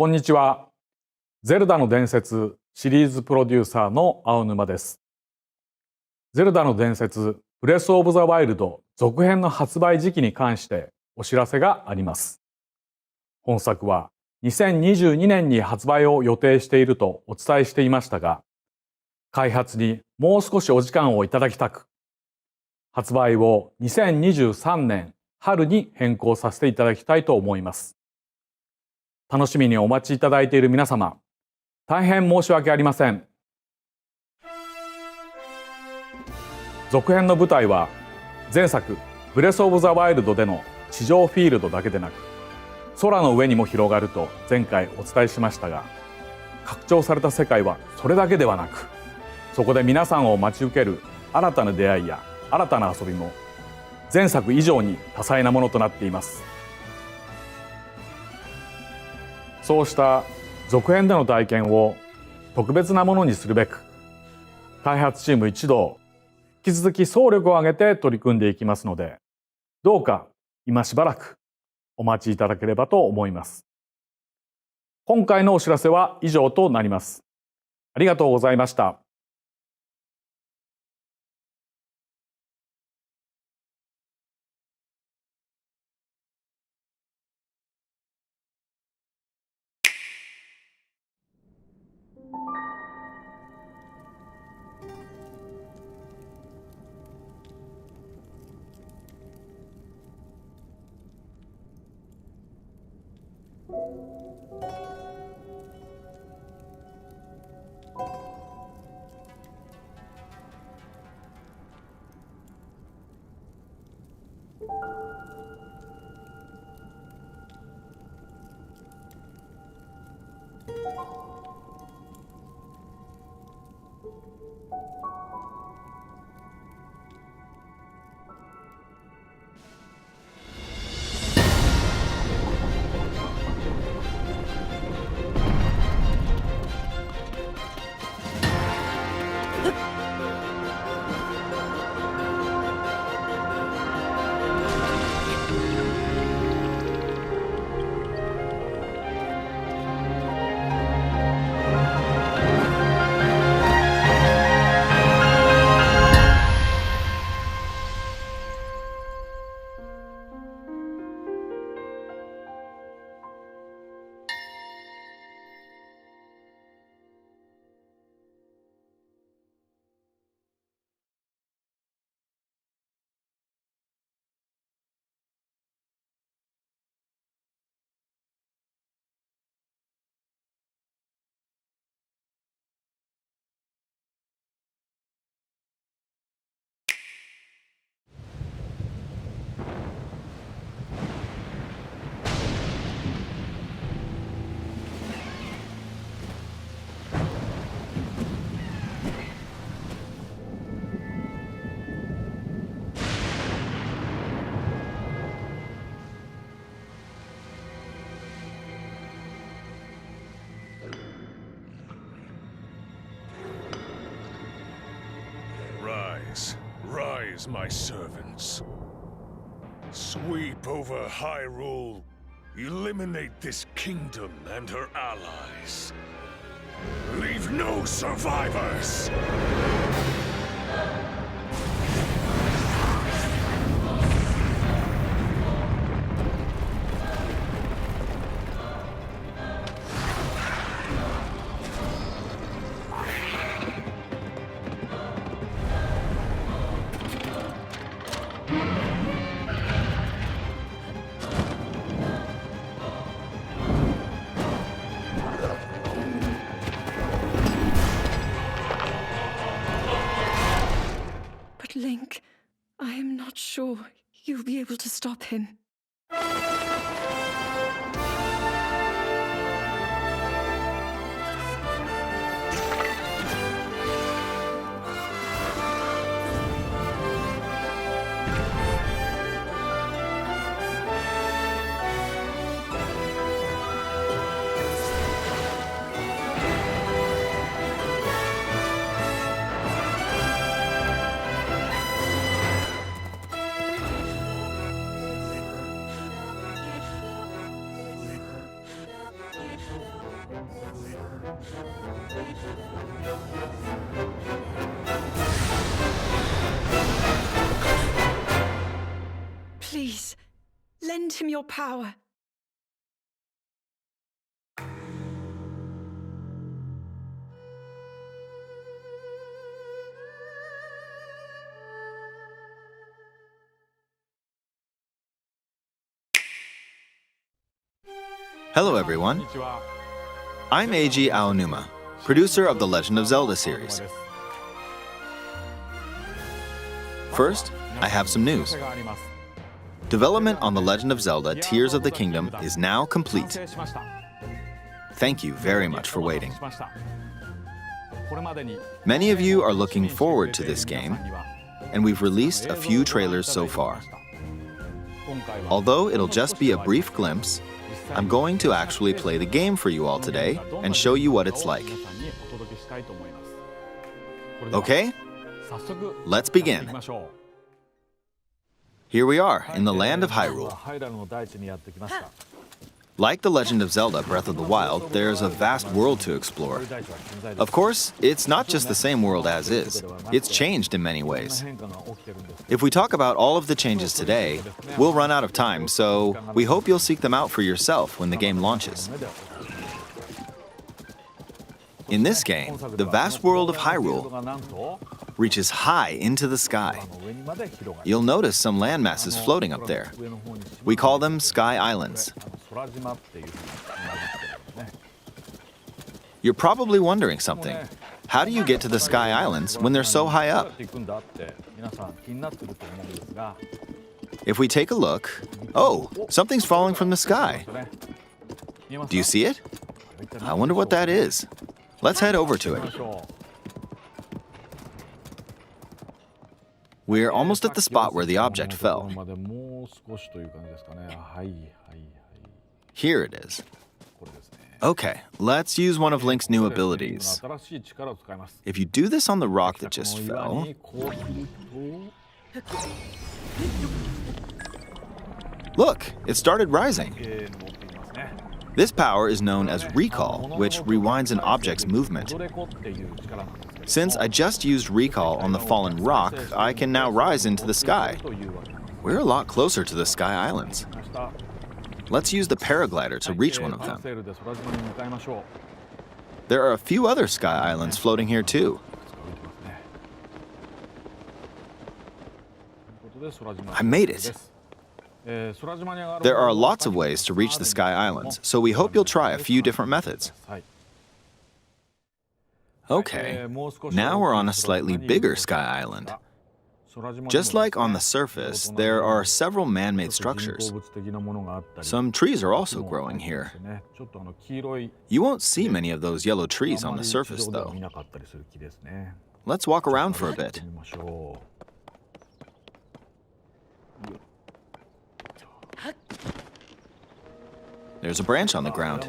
こんにちは。ゼルダの伝説シリーズプロデューサーの青沼です。ゼルダの伝説ブレスオブザワイルド続編の発売時期に関してお知らせがあります。本作は2022年に発売を予定しているとお伝えしていましたが、開発にもう少しお時間をいただきたく、発売を2023年春に変更させていただきたいと思います。楽しみにお待ちいただいている皆様、大変申し訳ありません。続編の舞台は前作ブレスオブザワイルドでの地上フィールドだけでなく、空の上にも広がると前回お伝えしましたが、拡張された世界はそれだけではなく、そこで皆さんを待ち受ける新たな出会いや新たな遊びも前作以上に多彩なものとなっています。そうした続編での体験を特別なものにするべく、開発チーム一同引き続き総力を挙げて取り組んでいきますので、どうか今しばらくお待ちいただければと思います。今回のお知らせは以上となります。ありがとうございました。Rise, rise, my servants. Sweep over Hyrule. Eliminate this kingdom and her allies. Leave no survivors! Link, I am not sure you'll be able to stop him. Please, lend him your power. Hello everyone, I'm Eiji Aonuma, producer of the Legend of Zelda series. First, I have some news. Development on The Legend of Zelda Tears of the Kingdom is now complete. Thank you very much for waiting. Many of you are looking forward to this game, and we've released a few trailers so far. Although it'll just be a brief glimpse, I'm going to actually play the game for you all today and show you what it's like. Okay? Let's begin. Here we are in the land of Hyrule. Like The Legend of Zelda Breath of the Wild, there's a vast world to explore. Of course, it's not just the same world as is. It's changed in many ways. If we talk about all of the changes today, we'll run out of time, so we hope you'll seek them out for yourself when the game launches. In this game, the vast world of Hyrule reaches high into the sky. You'll notice some landmasses floating up there. We call them Sky Islands. You're probably wondering something. How do you get to the Sky Islands when they're so high up? If we take a look, oh, something's falling from the sky. Do you see it? I wonder what that is. Let's head over to it. We're almost at the spot where the object fell. Here it is. Okay, let's use one of Link's new abilities. If you do this on the rock that just fell... Look, it started rising. This power is known as Recall, which rewinds an object's movement. Since I just used Recall on the fallen rock, I can now rise into the sky. We're a lot closer to the Sky Islands. Let's use the paraglider to reach one of them. There are a few other Sky Islands floating here too. I made it. There are lots of ways to reach the Sky Islands, so we hope you'll try a few different methods. Okay, now we're on a slightly bigger Sky Island. Just like on the surface, there are several man-made structures. Some trees are also growing here. You won't see many of those yellow trees on the surface, though. Let's walk around for a bit. There's a branch on the ground.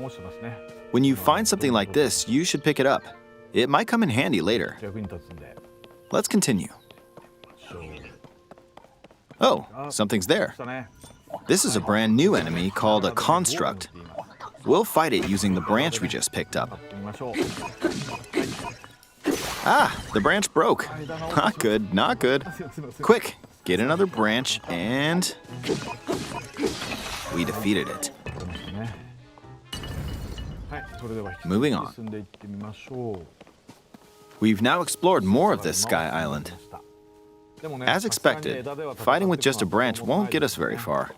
When you find something like this, you should pick it up. It might come in handy later. Let's continue. Oh, something's there. This is a brand new enemy called a construct. We'll fight it using the branch we just picked up. Ah, the branch broke. Not good, not good. Quick, get another branch and... we defeated it. Moving on. We've now explored more of this sky island. As expected, fighting with just a branch won't get us very far.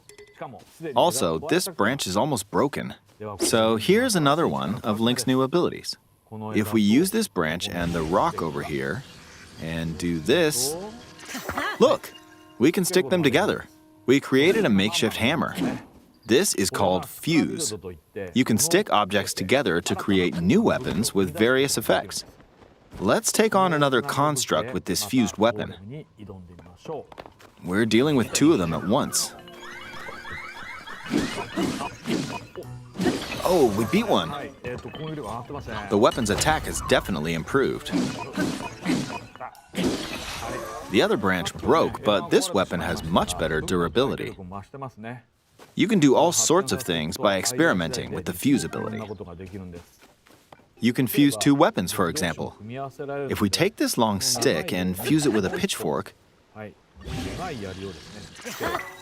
Also, this branch is almost broken. So here's another one of Link's new abilities. If we use this branch and the rock over here, and do this, look, we can stick them together. We created a makeshift hammer. This is called fuse. You can stick objects together to create new weapons with various effects. Let's take on another construct with this fused weapon. We're dealing with two of them at once. Oh, we beat one. The weapon's attack has definitely improved. The other branch broke, but this weapon has much better durability. You can do all sorts of things by experimenting with the fuse ability. You can fuse two weapons, for example. If we take this long stick and fuse it with a pitchfork,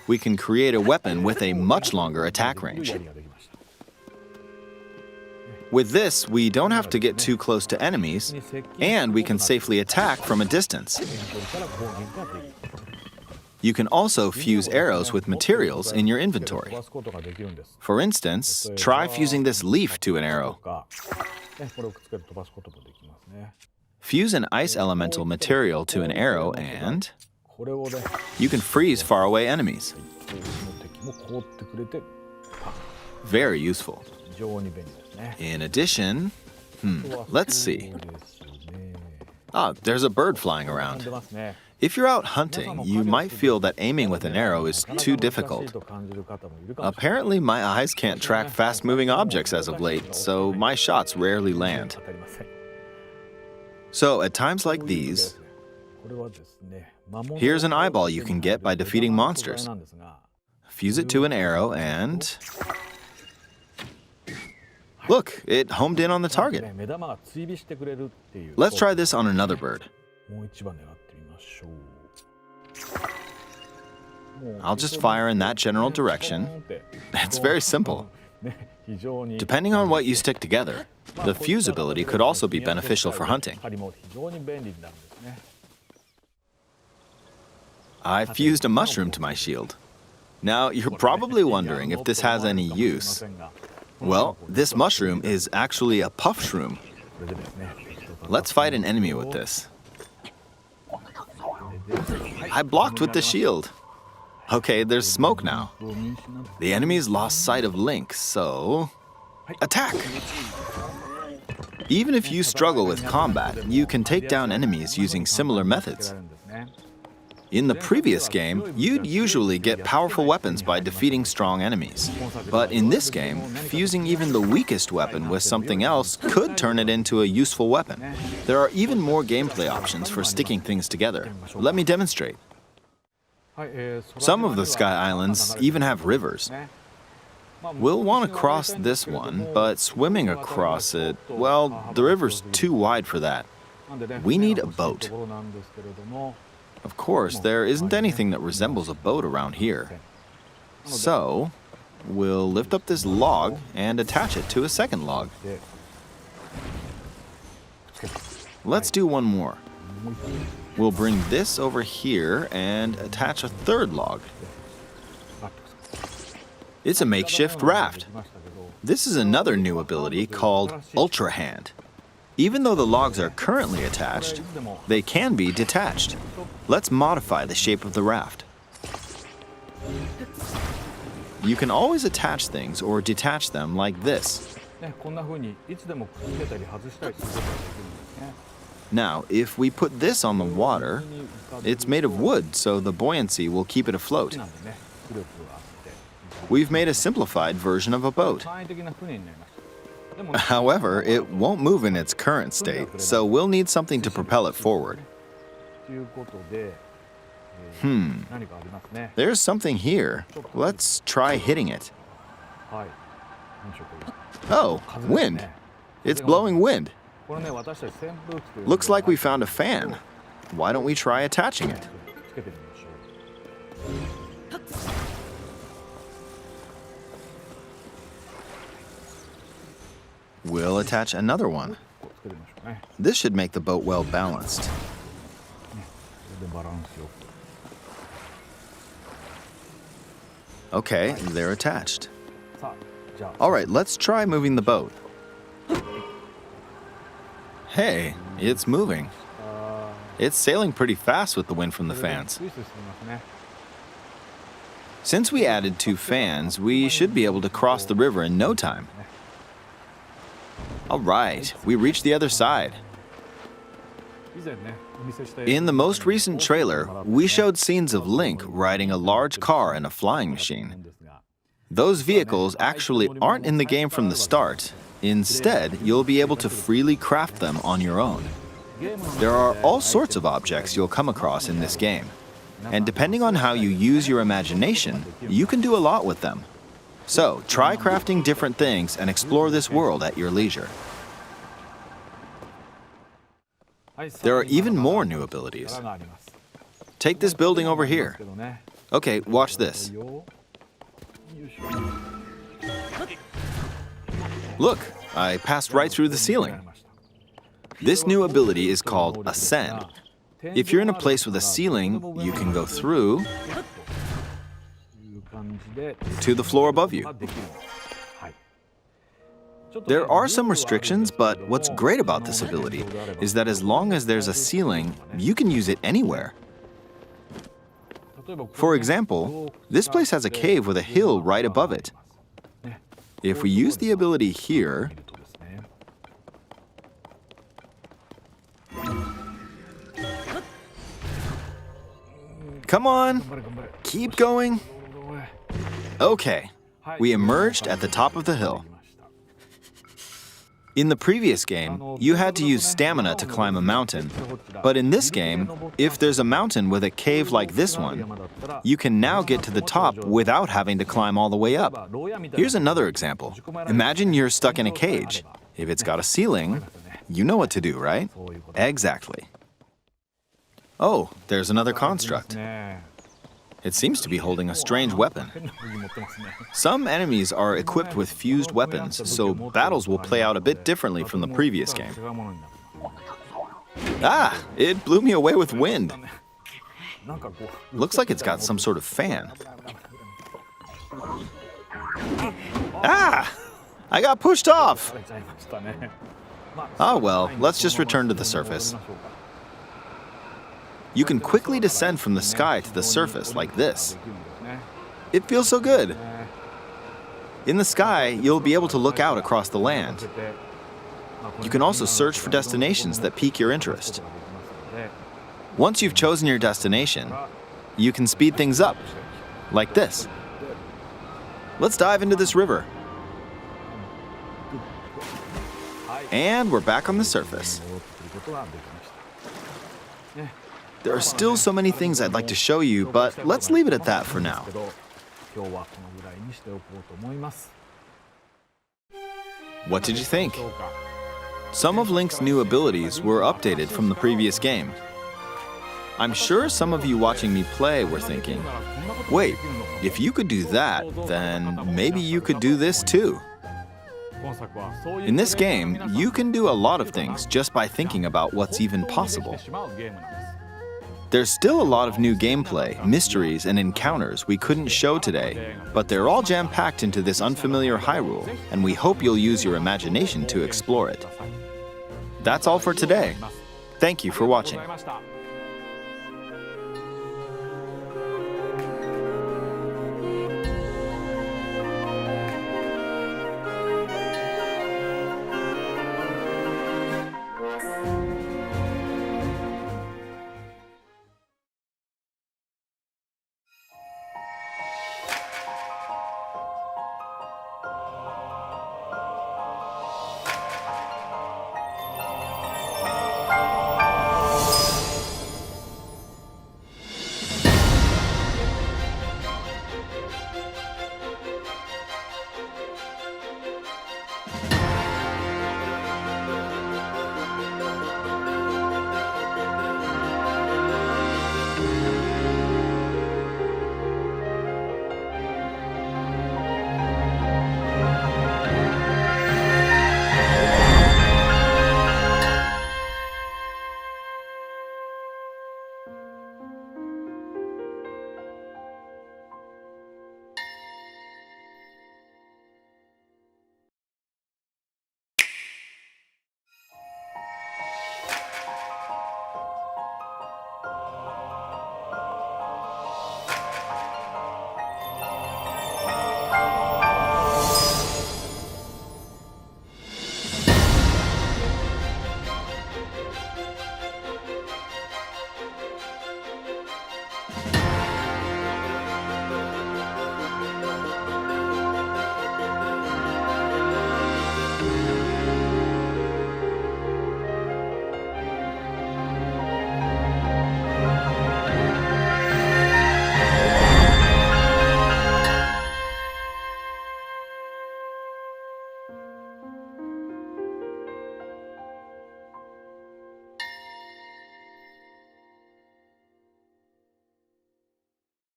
we can create a weapon with a much longer attack range. With this, we don't have to get too close to enemies, and we can safely attack from a distance. You can also fuse arrows with materials in your inventory. For instance, try fusing this leaf to an arrow. Fuse an ice elemental material to an arrow and you can freeze faraway enemies. Very useful. In addition, let's see. Ah, there's a bird flying around. If you're out hunting, you might feel that aiming with an arrow is too difficult. Apparently, my eyes can't track fast-moving objects as of late, so my shots rarely land. So, at times like these, here's an eyeball you can get by defeating monsters. Fuse it to an arrow and... look, it homed in on the target. Let's try this on another bird. I'll just fire in that general direction. It's very simple. Depending on what you stick together, the fuse ability could also be beneficial for hunting. I fused a mushroom to my shield. Now, you're probably wondering if this has any use. Well, this mushroom is actually a puff shroom. Let's fight an enemy with this. I blocked with the shield. Okay, there's smoke now. The enemy's lost sight of Link, so... attack! Even if you struggle with combat, you can take down enemies using similar methods. In the previous game, you'd usually get powerful weapons by defeating strong enemies. But in this game, fusing even the weakest weapon with something else could turn it into a useful weapon. There are even more gameplay options for sticking things together. Let me demonstrate. Some of the Sky Islands even have rivers. We'll want to cross this one, but swimming across it, well, the river's too wide for that. We need a boat. Of course, there isn't anything that resembles a boat around here. So, we'll lift up this log and attach it to a second log. Let's do one more. We'll bring this over here and attach a third log. It's a makeshift raft. This is another new ability called Ultra Hand. Even though the logs are currently attached, they can be detached. Let's modify the shape of the raft. You can always attach things or detach them like this. Now, if we put this on the water, it's made of wood, so the buoyancy will keep it afloat. We've made a simplified version of a boat. However, it won't move in its current state, so we'll need something to propel it forward. 何かありますね。 There's something here. Let's try hitting it. はい。何でしょうこれ。 Oh, 風です wind. ね。 It's blowing wind. これね、私たち扇風機というのを Looks like we found a fan. Why don't we try attaching it? つけてみましょう。 We'll attach another one. つけてみましょうね。 This should make the boat well balanced. これでバランスよく。 Okay, they're attached. さあ、じゃあ。 All right, let's try moving the boat. Hey, it's moving. It's sailing pretty fast with the wind from the fans. スイスイしてますね。 Since we added 2 fans, we should be able to cross the river in no time. All right, we reached the other side. 以前ね、お見せした In the most recent trailer, we showed scenes of Link riding a large car and a flying machine. Those vehicles actually aren't in the game from the start. Instead, you'll be able to freely craft them on your own. There are all sorts of objects you'll come across in this game. And depending on how you use your imagination, you can do a lot with them. So, try crafting different things and explore this world at your leisure. There are even more new abilities. Take this building over here. Okay, watch this. Look, I passed right through the ceiling. This new ability is called Ascend. If you're in a place with a ceiling, you can go through to the floor above you. There are some restrictions, but what's great about this ability is that as long as there's a ceiling, you can use it anywhere. For example, this place has a cave with a hill right above it. If we use the ability here, come on, keep going. Okay, we emerged at the top of the hill. In the previous game, you had to use stamina to climb a mountain. But in this game, if there's a mountain with a cave like this one, you can now get to the top without having to climb all the way up. Here's another example. Imagine you're stuck in a cage. If it's got a ceiling, you know what to do, right? Exactly. Oh, there's another construct. It seems to be holding a strange weapon. Some enemies are equipped with fused weapons, so battles will play out a bit differently from the previous game. Ah, it blew me away with wind. Looks like it's got some sort of fan. Ah! I got pushed off! Oh well, let's just return to the surface. You can quickly descend from the sky to the surface like this. It feels so good. In the sky, you'll be able to look out across the land. You can also search for destinations that pique your interest. Once you've chosen your destination, you can speed things up, like this. Let's dive into this river. And we're back on the surface. There are still so many things I'd like to show you, but let's leave it at that for now. What did you think? Some of Link's new abilities were updated from the previous game. I'm sure some of you watching me play were thinking, wait, if you could do that, then maybe you could do this too. In this game, you can do a lot of things just by thinking about what's even possible. There's still a lot of new gameplay, mysteries, and encounters we couldn't show today, but they're all jam-packed into this unfamiliar Hyrule, and we hope you'll use your imagination to explore it. That's all for today. Thank you for watching.